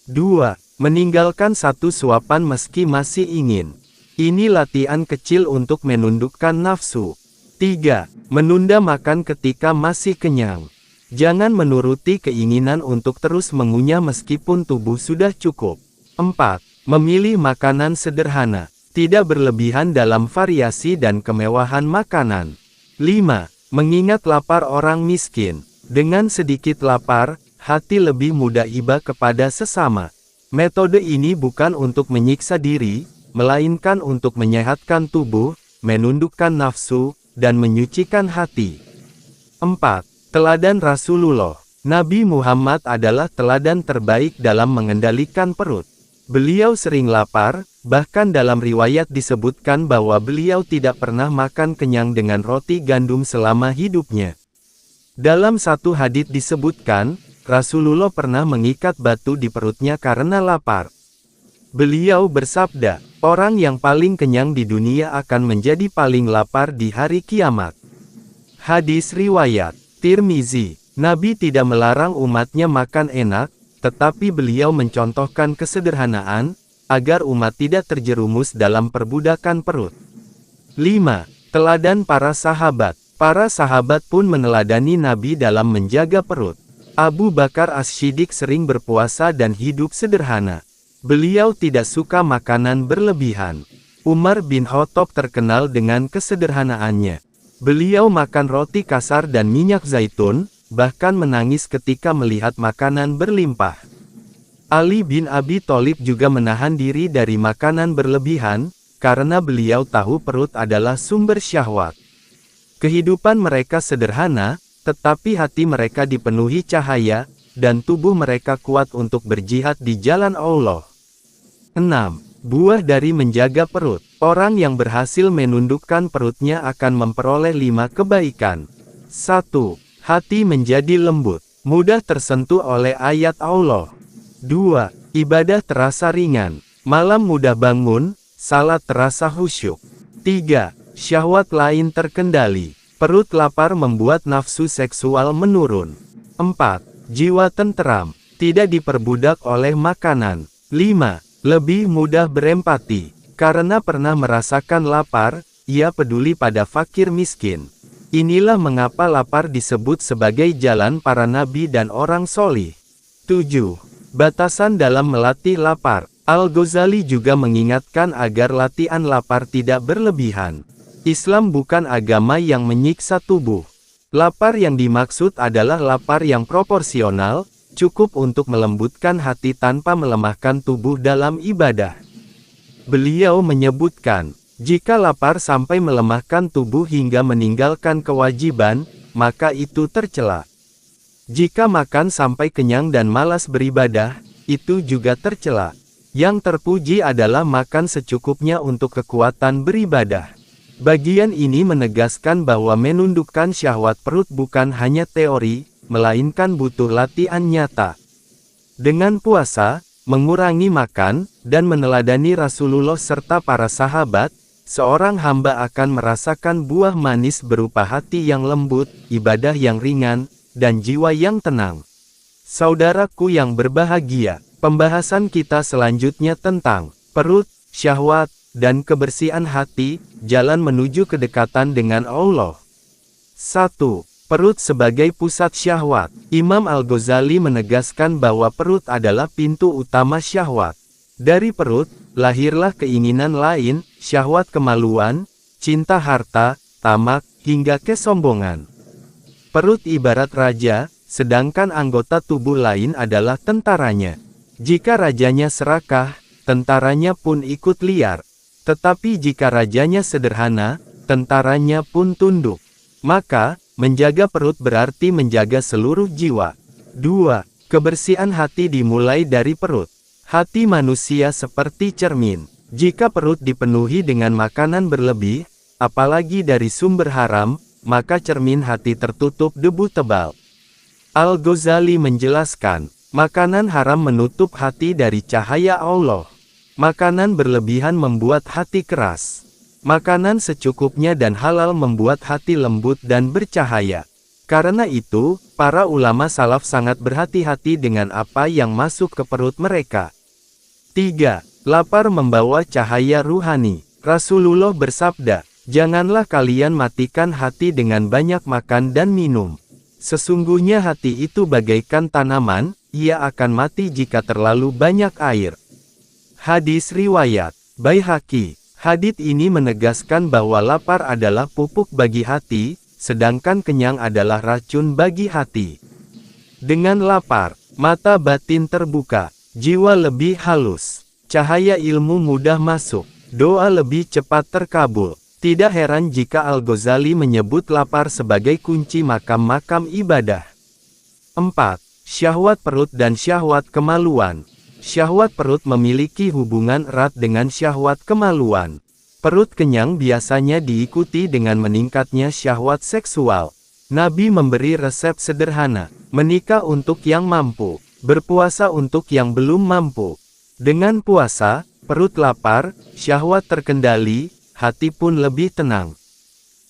2. Meninggalkan satu suapan meski masih ingin. Ini latihan kecil untuk menundukkan nafsu. 3. Menunda makan ketika masih kenyang. Jangan menuruti keinginan untuk terus mengunyah meskipun tubuh sudah cukup. 4. Memilih makanan sederhana. Tidak berlebihan dalam variasi dan kemewahan makanan. 5. Mengingat lapar orang miskin. Dengan sedikit lapar, hati lebih mudah iba kepada sesama. Metode ini bukan untuk menyiksa diri, melainkan untuk menyehatkan tubuh, menundukkan nafsu, dan menyucikan hati. 4. Teladan Rasulullah. Nabi Muhammad adalah teladan terbaik dalam mengendalikan perut. Beliau sering lapar, bahkan dalam riwayat disebutkan bahwa beliau tidak pernah makan kenyang dengan roti gandum selama hidupnya. Dalam satu hadits disebutkan, Rasulullah pernah mengikat batu di perutnya karena lapar. Beliau bersabda, orang yang paling kenyang di dunia akan menjadi paling lapar di hari kiamat. Hadis riwayat Tirmizi. Nabi tidak melarang umatnya makan enak, tetapi beliau mencontohkan kesederhanaan, agar umat tidak terjerumus dalam perbudakan perut. 5. Teladan para sahabat. Para sahabat pun meneladani Nabi dalam menjaga perut. Abu Bakar As-Siddiq sering berpuasa dan hidup sederhana. Beliau tidak suka makanan berlebihan. Umar bin Khattab terkenal dengan kesederhanaannya. Beliau makan roti kasar dan minyak zaitun, bahkan menangis ketika melihat makanan berlimpah. Ali bin Abi Thalib juga menahan diri dari makanan berlebihan, karena beliau tahu perut adalah sumber syahwat. Kehidupan mereka sederhana, tetapi hati mereka dipenuhi cahaya, dan tubuh mereka kuat untuk berjihad di jalan Allah. 6. Buah dari menjaga perut. Orang yang berhasil menundukkan perutnya akan memperoleh 5 kebaikan. 1. Hati menjadi lembut, mudah tersentuh oleh ayat Allah. 2. Ibadah terasa ringan, malam mudah bangun, salat terasa khusyuk. 3. Syahwat lain terkendali, perut lapar membuat nafsu seksual menurun. 4. Jiwa tenteram, tidak diperbudak oleh makanan. 5. Lebih mudah berempati, karena pernah merasakan lapar, ia peduli pada fakir miskin. Inilah mengapa lapar disebut sebagai jalan para nabi dan orang solih. 7. Batasan dalam melatih lapar. Al-Ghazali juga mengingatkan agar latihan lapar tidak berlebihan. Islam bukan agama yang menyiksa tubuh. Lapar yang dimaksud adalah lapar yang proporsional, cukup untuk melembutkan hati tanpa melemahkan tubuh dalam ibadah. Beliau menyebutkan, jika lapar sampai melemahkan tubuh hingga meninggalkan kewajiban, maka itu tercela. Jika makan sampai kenyang dan malas beribadah, itu juga tercela. Yang terpuji adalah makan secukupnya untuk kekuatan beribadah. Bagian ini menegaskan bahwa menundukkan syahwat perut bukan hanya teori, melainkan butuh latihan nyata. Dengan puasa, mengurangi makan, dan meneladani Rasulullah serta para sahabat, seorang hamba akan merasakan buah manis berupa hati yang lembut, ibadah yang ringan, dan jiwa yang tenang. Saudaraku yang berbahagia, pembahasan kita selanjutnya tentang perut, syahwat, dan kebersihan hati, jalan menuju kedekatan dengan Allah. 1. Perut sebagai pusat syahwat. Imam Al-Ghazali menegaskan bahwa perut adalah pintu utama syahwat. Dari perut, lahirlah keinginan lain, syahwat kemaluan, cinta harta, tamak, hingga kesombongan. Perut ibarat raja, sedangkan anggota tubuh lain adalah tentaranya. Jika rajanya serakah, tentaranya pun ikut liar. Tetapi jika rajanya sederhana, tentaranya pun tunduk. Maka, menjaga perut berarti menjaga seluruh jiwa. 2. Kebersihan hati dimulai dari perut. Hati manusia seperti cermin. Jika perut dipenuhi dengan makanan berlebih, apalagi dari sumber haram, maka cermin hati tertutup debu tebal. Al-Ghazali menjelaskan, makanan haram menutup hati dari cahaya Allah. Makanan berlebihan membuat hati keras. Makanan secukupnya dan halal membuat hati lembut dan bercahaya. Karena itu, para ulama salaf sangat berhati-hati dengan apa yang masuk ke perut mereka. 3. Lapar membawa cahaya ruhani. Rasulullah bersabda, janganlah kalian matikan hati dengan banyak makan dan minum. Sesungguhnya hati itu bagaikan tanaman, ia akan mati jika terlalu banyak air. Hadis riwayat Baihaqi. Hadits ini menegaskan bahwa lapar adalah pupuk bagi hati, sedangkan kenyang adalah racun bagi hati. Dengan lapar, mata batin terbuka, jiwa lebih halus, cahaya ilmu mudah masuk, doa lebih cepat terkabul. Tidak heran jika Al-Ghazali menyebut lapar sebagai kunci makam-makam ibadah. 4. Syahwat perut dan syahwat kemaluan. Syahwat perut memiliki hubungan erat dengan syahwat kemaluan. Perut kenyang biasanya diikuti dengan meningkatnya syahwat seksual. Nabi memberi resep sederhana, menikah untuk yang mampu, berpuasa untuk yang belum mampu. Dengan puasa, perut lapar, syahwat terkendali, hati pun lebih tenang.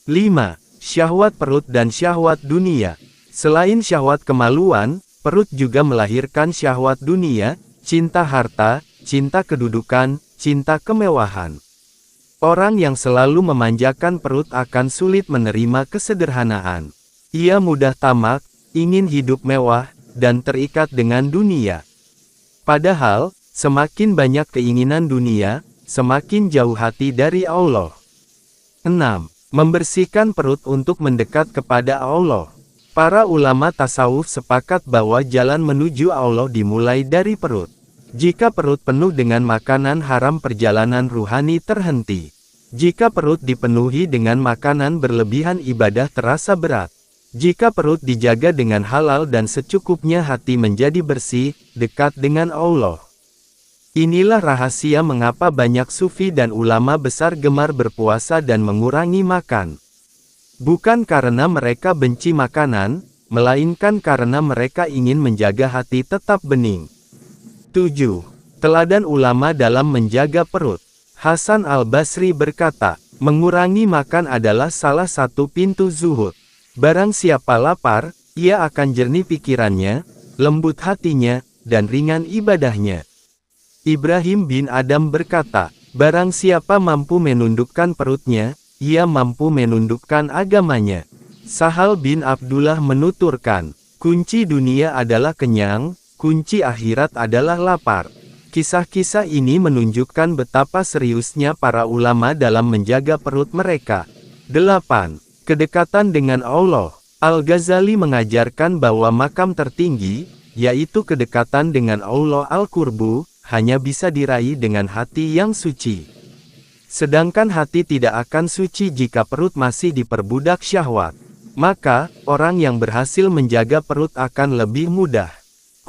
5. Syahwat perut dan syahwat dunia. Selain syahwat kemaluan, perut juga melahirkan syahwat dunia, cinta harta, cinta kedudukan, cinta kemewahan. Orang yang selalu memanjakan perut akan sulit menerima kesederhanaan. Ia mudah tamak, ingin hidup mewah, dan terikat dengan dunia. Padahal, semakin banyak keinginan dunia, semakin jauh hati dari Allah. 6. Membersihkan perut untuk mendekat kepada Allah. Para ulama tasawuf sepakat bahwa jalan menuju Allah dimulai dari perut. Jika perut penuh dengan makanan haram, perjalanan ruhani terhenti. Jika perut dipenuhi dengan makanan berlebihan, ibadah terasa berat. Jika perut dijaga dengan halal dan secukupnya, hati menjadi bersih, dekat dengan Allah. Inilah rahasia mengapa banyak sufi dan ulama besar gemar berpuasa dan mengurangi makan. Bukan karena mereka benci makanan, melainkan karena mereka ingin menjaga hati tetap bening. 7. Teladan ulama dalam menjaga perut. Hasan al-Basri berkata, mengurangi makan adalah salah satu pintu zuhud. Barang siapa lapar, ia akan jernih pikirannya, lembut hatinya, dan ringan ibadahnya. Ibrahim bin Adam berkata, barang siapa mampu menundukkan perutnya, ia mampu menundukkan agamanya. Sahal bin Abdullah menuturkan, kunci dunia adalah kenyang, kunci akhirat adalah lapar. Kisah-kisah ini menunjukkan betapa seriusnya para ulama dalam menjaga perut mereka. 8. Kedekatan dengan Allah. Al-Ghazali mengajarkan bahwa makam tertinggi, yaitu kedekatan dengan Allah al-Qurbu, hanya bisa diraih dengan hati yang suci. Sedangkan hati tidak akan suci jika perut masih diperbudak syahwat. Maka, orang yang berhasil menjaga perut akan lebih mudah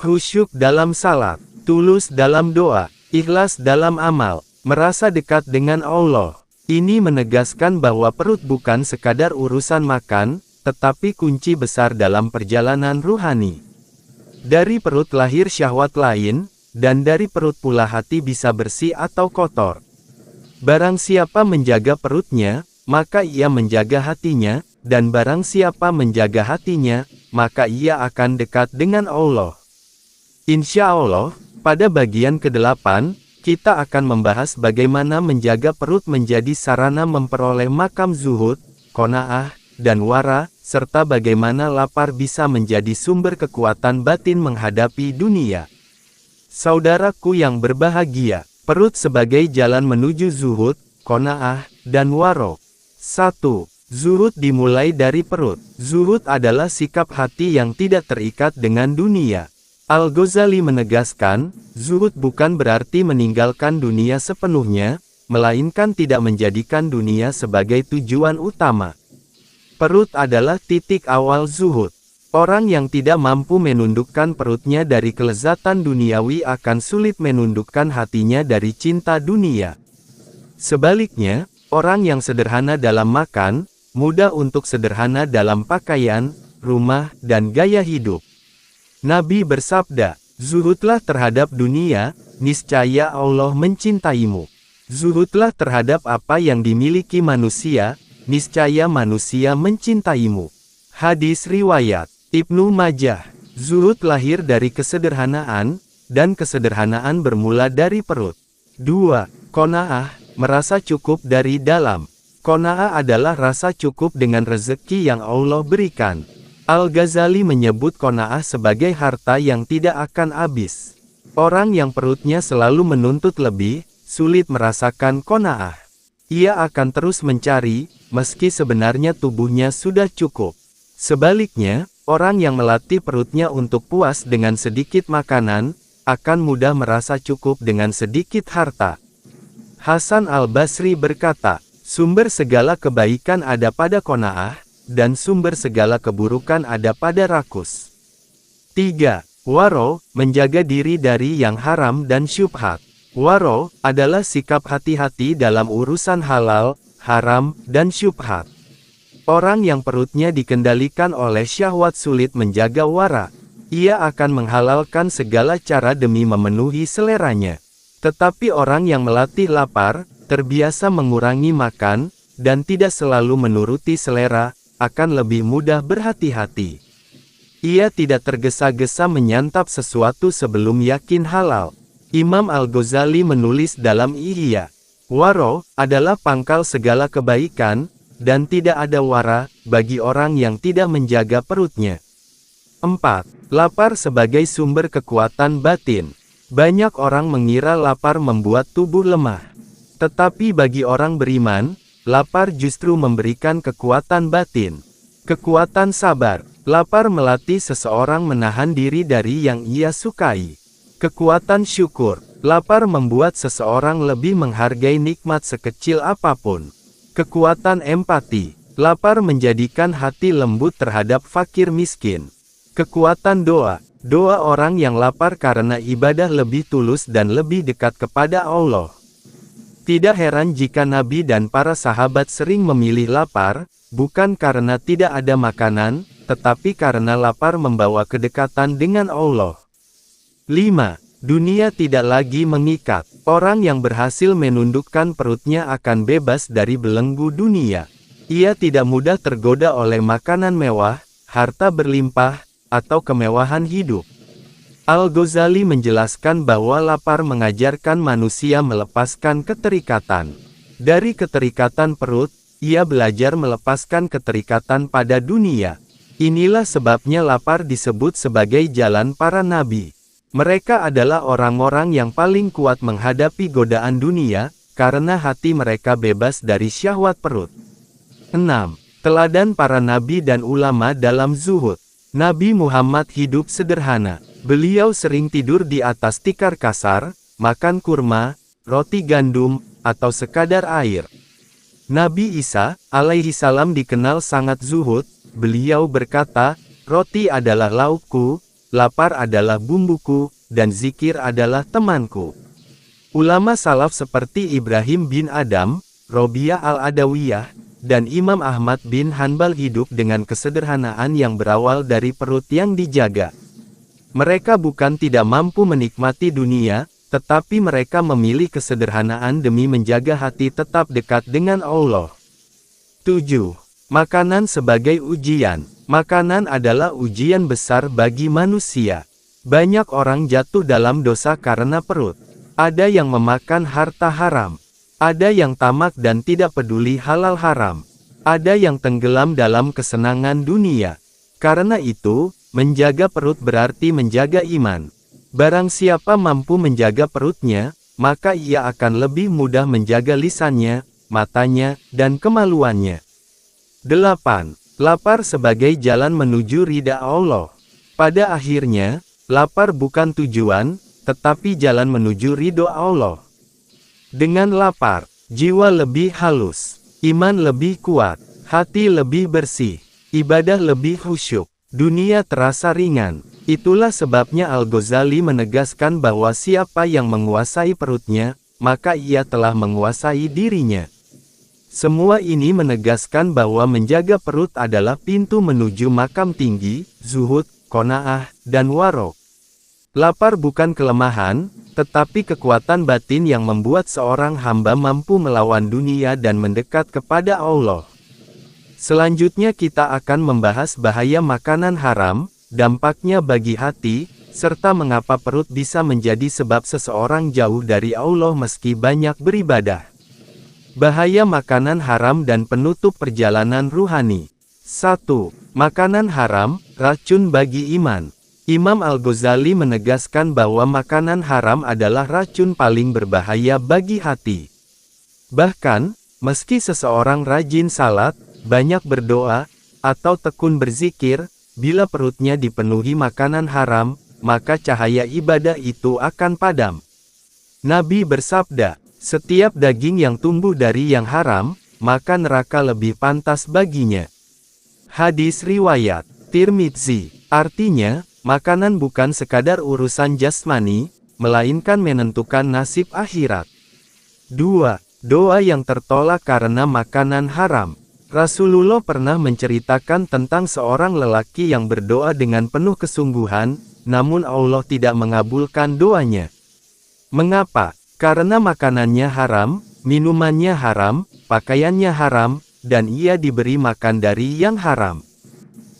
khusyuk dalam salat, tulus dalam doa, ikhlas dalam amal, merasa dekat dengan Allah. Ini menegaskan bahwa perut bukan sekadar urusan makan, tetapi kunci besar dalam perjalanan ruhani. Dari perut lahir syahwat lain, dan dari perut pula hati bisa bersih atau kotor. Barang siapa menjaga perutnya, maka ia menjaga hatinya, dan barang siapa menjaga hatinya, maka ia akan dekat dengan Allah. Insya Allah, pada bagian ke-8, kita akan membahas bagaimana menjaga perut menjadi sarana memperoleh makam zuhud, qanaah, dan wara, serta bagaimana lapar bisa menjadi sumber kekuatan batin menghadapi dunia. Saudaraku yang berbahagia, perut sebagai jalan menuju zuhud, qanaah, dan waro. 1. Zuhud dimulai dari perut. Zuhud adalah sikap hati yang tidak terikat dengan dunia. Al-Ghazali menegaskan, zuhud bukan berarti meninggalkan dunia sepenuhnya, melainkan tidak menjadikan dunia sebagai tujuan utama. Perut adalah titik awal zuhud. Orang yang tidak mampu menundukkan perutnya dari kelezatan duniawi akan sulit menundukkan hatinya dari cinta dunia. Sebaliknya, orang yang sederhana dalam makan, mudah untuk sederhana dalam pakaian, rumah, dan gaya hidup. Nabi bersabda, zuhudlah terhadap dunia, niscaya Allah mencintaimu. Zuhudlah terhadap apa yang dimiliki manusia, niscaya manusia mencintaimu. Hadis riwayat Ibnu Majah. Zuhud lahir dari kesederhanaan, dan kesederhanaan bermula dari perut. 2. Qanaah, merasa cukup dari dalam. Qanaah adalah rasa cukup dengan rezeki yang Allah berikan. Al-Ghazali menyebut qanaah sebagai harta yang tidak akan habis. Orang yang perutnya selalu menuntut lebih, sulit merasakan qanaah. Ia akan terus mencari, meski sebenarnya tubuhnya sudah cukup. Sebaliknya, orang yang melatih perutnya untuk puas dengan sedikit makanan, akan mudah merasa cukup dengan sedikit harta. Hasan al-Basri berkata, sumber segala kebaikan ada pada qanaah, dan sumber segala keburukan ada pada rakus. 3. Waro, menjaga diri dari yang haram dan syubhat. Waro, adalah sikap hati-hati dalam urusan halal, haram, dan syubhat. Orang yang perutnya dikendalikan oleh syahwat sulit menjaga wara. Ia akan menghalalkan segala cara demi memenuhi seleranya. Tetapi orang yang melatih lapar, terbiasa mengurangi makan, dan tidak selalu menuruti selera, akan lebih mudah berhati-hati. Ia tidak tergesa-gesa menyantap sesuatu sebelum yakin halal. Imam Al-Ghazali menulis dalam Ihya, waro adalah pangkal segala kebaikan, dan tidak ada wara bagi orang yang tidak menjaga perutnya. 4. Lapar sebagai sumber kekuatan batin. Banyak orang mengira lapar membuat tubuh lemah. Tetapi bagi orang beriman, lapar justru memberikan kekuatan batin. Kekuatan sabar. Lapar melatih seseorang menahan diri dari yang ia sukai. Kekuatan syukur. Lapar membuat seseorang lebih menghargai nikmat sekecil apapun. Kekuatan empati. Lapar menjadikan hati lembut terhadap fakir miskin. Kekuatan doa. Doa orang yang lapar karena ibadah lebih tulus dan lebih dekat kepada Allah. Tidak heran jika Nabi dan para sahabat sering memilih lapar, bukan karena tidak ada makanan, tetapi karena lapar membawa kedekatan dengan Allah. 5. Dunia tidak lagi mengikat. Orang yang berhasil menundukkan perutnya akan bebas dari belenggu dunia. Ia tidak mudah tergoda oleh makanan mewah, harta berlimpah, atau kemewahan hidup. Al-Ghazali menjelaskan bahwa lapar mengajarkan manusia melepaskan keterikatan. Dari keterikatan perut, ia belajar melepaskan keterikatan pada dunia. Inilah sebabnya lapar disebut sebagai jalan para nabi. Mereka adalah orang-orang yang paling kuat menghadapi godaan dunia, karena hati mereka bebas dari syahwat perut. 6. Teladan para nabi dan ulama dalam zuhud. Nabi Muhammad hidup sederhana. Beliau sering tidur di atas tikar kasar, makan kurma, roti gandum, atau sekadar air. Nabi Isa, alaihi salam dikenal sangat zuhud. Beliau berkata, roti adalah laukku, lapar adalah bumbuku, dan zikir adalah temanku. Ulama salaf seperti Ibrahim bin Adam, Robiah al-Adawiyah, dan Imam Ahmad bin Hanbal hidup dengan kesederhanaan yang berawal dari perut yang dijaga. Mereka bukan tidak mampu menikmati dunia, tetapi mereka memilih kesederhanaan demi menjaga hati tetap dekat dengan Allah. 7. Makanan sebagai ujian. Makanan adalah ujian besar bagi manusia. Banyak orang jatuh dalam dosa karena perut. Ada yang memakan harta haram. Ada yang tamak dan tidak peduli halal haram. Ada yang tenggelam dalam kesenangan dunia. Karena itu, menjaga perut berarti menjaga iman. Barang siapa mampu menjaga perutnya, maka ia akan lebih mudah menjaga lisannya, matanya, dan kemaluannya. 8. Lapar sebagai jalan menuju ridha Allah. Pada akhirnya, lapar bukan tujuan, tetapi jalan menuju ridho Allah. Dengan lapar, jiwa lebih halus, iman lebih kuat, hati lebih bersih, ibadah lebih khusyuk, dunia terasa ringan. Itulah sebabnya Al-Ghazali menegaskan bahwa siapa yang menguasai perutnya, maka ia telah menguasai dirinya. Semua ini menegaskan bahwa menjaga perut adalah pintu menuju makam tinggi, zuhud, qanaah, dan waro. Lapar bukan kelemahan, tetapi kekuatan batin yang membuat seorang hamba mampu melawan dunia dan mendekat kepada Allah. Selanjutnya kita akan membahas bahaya makanan haram, dampaknya bagi hati, serta mengapa perut bisa menjadi sebab seseorang jauh dari Allah meski banyak beribadah. Bahaya makanan haram dan penutup perjalanan ruhani. 1. Makanan haram, racun bagi iman. Imam Al-Ghazali menegaskan bahwa makanan haram adalah racun paling berbahaya bagi hati. Bahkan, meski seseorang rajin salat, banyak berdoa, atau tekun berzikir, bila perutnya dipenuhi makanan haram, maka cahaya ibadah itu akan padam. Nabi bersabda, setiap daging yang tumbuh dari yang haram, maka neraka lebih pantas baginya. Hadis riwayat Tirmidzi. Artinya, makanan bukan sekadar urusan jasmani, melainkan menentukan nasib akhirat. 2. Doa yang tertolak karena makanan haram. Rasulullah pernah menceritakan tentang seorang lelaki yang berdoa dengan penuh kesungguhan, namun Allah tidak mengabulkan doanya. Mengapa? Karena makanannya haram, minumannya haram, pakaiannya haram, dan ia diberi makan dari yang haram.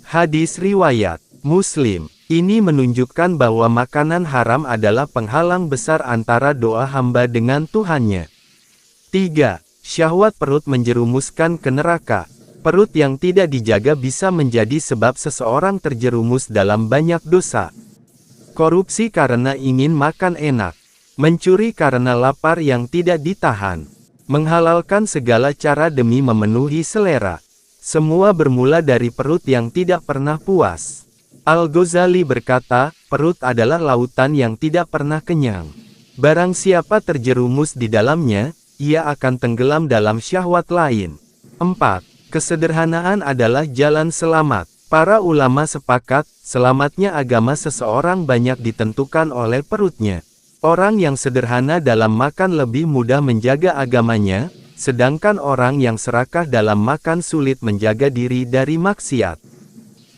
Hadis riwayat Muslim. Ini menunjukkan bahwa makanan haram adalah penghalang besar antara doa hamba dengan Tuhannya. 3. Syahwat perut menjerumuskan ke neraka. Perut yang tidak dijaga bisa menjadi sebab seseorang terjerumus dalam banyak dosa. Korupsi karena ingin makan enak. Mencuri karena lapar yang tidak ditahan. Menghalalkan segala cara demi memenuhi selera. Semua bermula dari perut yang tidak pernah puas. Al-Ghazali berkata, perut adalah lautan yang tidak pernah kenyang. Barang siapa terjerumus di dalamnya, ia akan tenggelam dalam syahwat lain. 4. Kesederhanaan adalah jalan selamat. Para ulama sepakat, selamatnya agama seseorang banyak ditentukan oleh perutnya. Orang yang sederhana dalam makan lebih mudah menjaga agamanya, sedangkan orang yang serakah dalam makan sulit menjaga diri dari maksiat.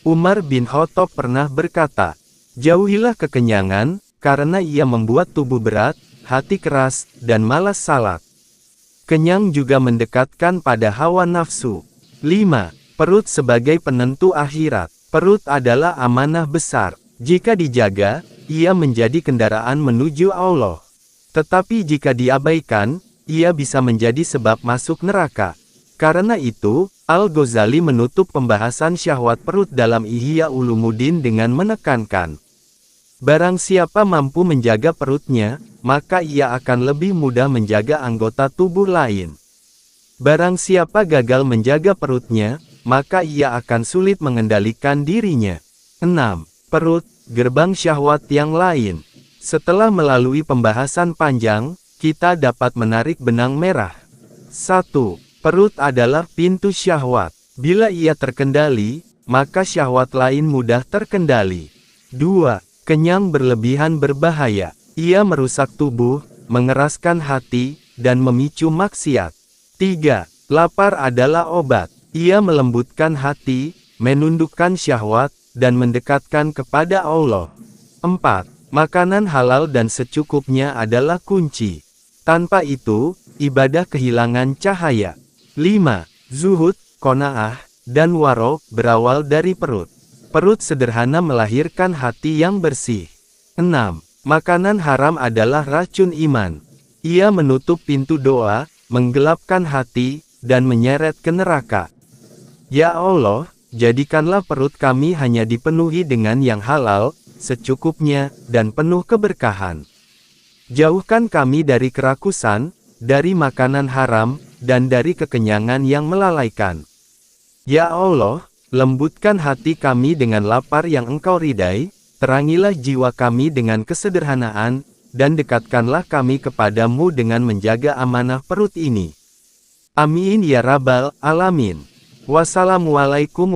Umar bin Khattab pernah berkata, jauhilah kekenyangan, karena ia membuat tubuh berat, hati keras, dan malas salat. Kenyang juga mendekatkan pada hawa nafsu. 5. Perut sebagai penentu akhirat. Perut adalah amanah besar. Jika dijaga, ia menjadi kendaraan menuju Allah. Tetapi jika diabaikan, ia bisa menjadi sebab masuk neraka. Karena itu, Al-Ghazali menutup pembahasan syahwat perut dalam Ihya Ulumuddin dengan menekankan, barang siapa mampu menjaga perutnya, maka ia akan lebih mudah menjaga anggota tubuh lain. Barang siapa gagal menjaga perutnya, maka ia akan sulit mengendalikan dirinya. 6. Perut, gerbang syahwat yang lain. Setelah melalui pembahasan panjang, kita dapat menarik benang merah. 1. Perut adalah pintu syahwat. Bila ia terkendali, maka syahwat lain mudah terkendali. 2. Kenyang berlebihan berbahaya. Ia merusak tubuh, mengeraskan hati, dan memicu maksiat. 3. Lapar adalah obat. Ia melembutkan hati, menundukkan syahwat, dan mendekatkan kepada Allah. 4. Makanan halal dan secukupnya adalah kunci. Tanpa itu, ibadah kehilangan cahaya. 5. Zuhud, qanaah, dan waro berawal dari perut. Perut sederhana melahirkan hati yang bersih. 6. Makanan haram adalah racun iman. Ia menutup pintu doa, menggelapkan hati, dan menyeret ke neraka. Ya Allah, jadikanlah perut kami hanya dipenuhi dengan yang halal, secukupnya, dan penuh keberkahan. Jauhkan kami dari kerakusan, dari makanan haram, dan dari kekenyangan yang melalaikan. Ya Allah, lembutkan hati kami dengan lapar yang Engkau ridai, terangilah jiwa kami dengan kesederhanaan, dan dekatkanlah kami kepadamu dengan menjaga amanah perut ini. Amin ya Rabbal Alamin. Wassalamualaikum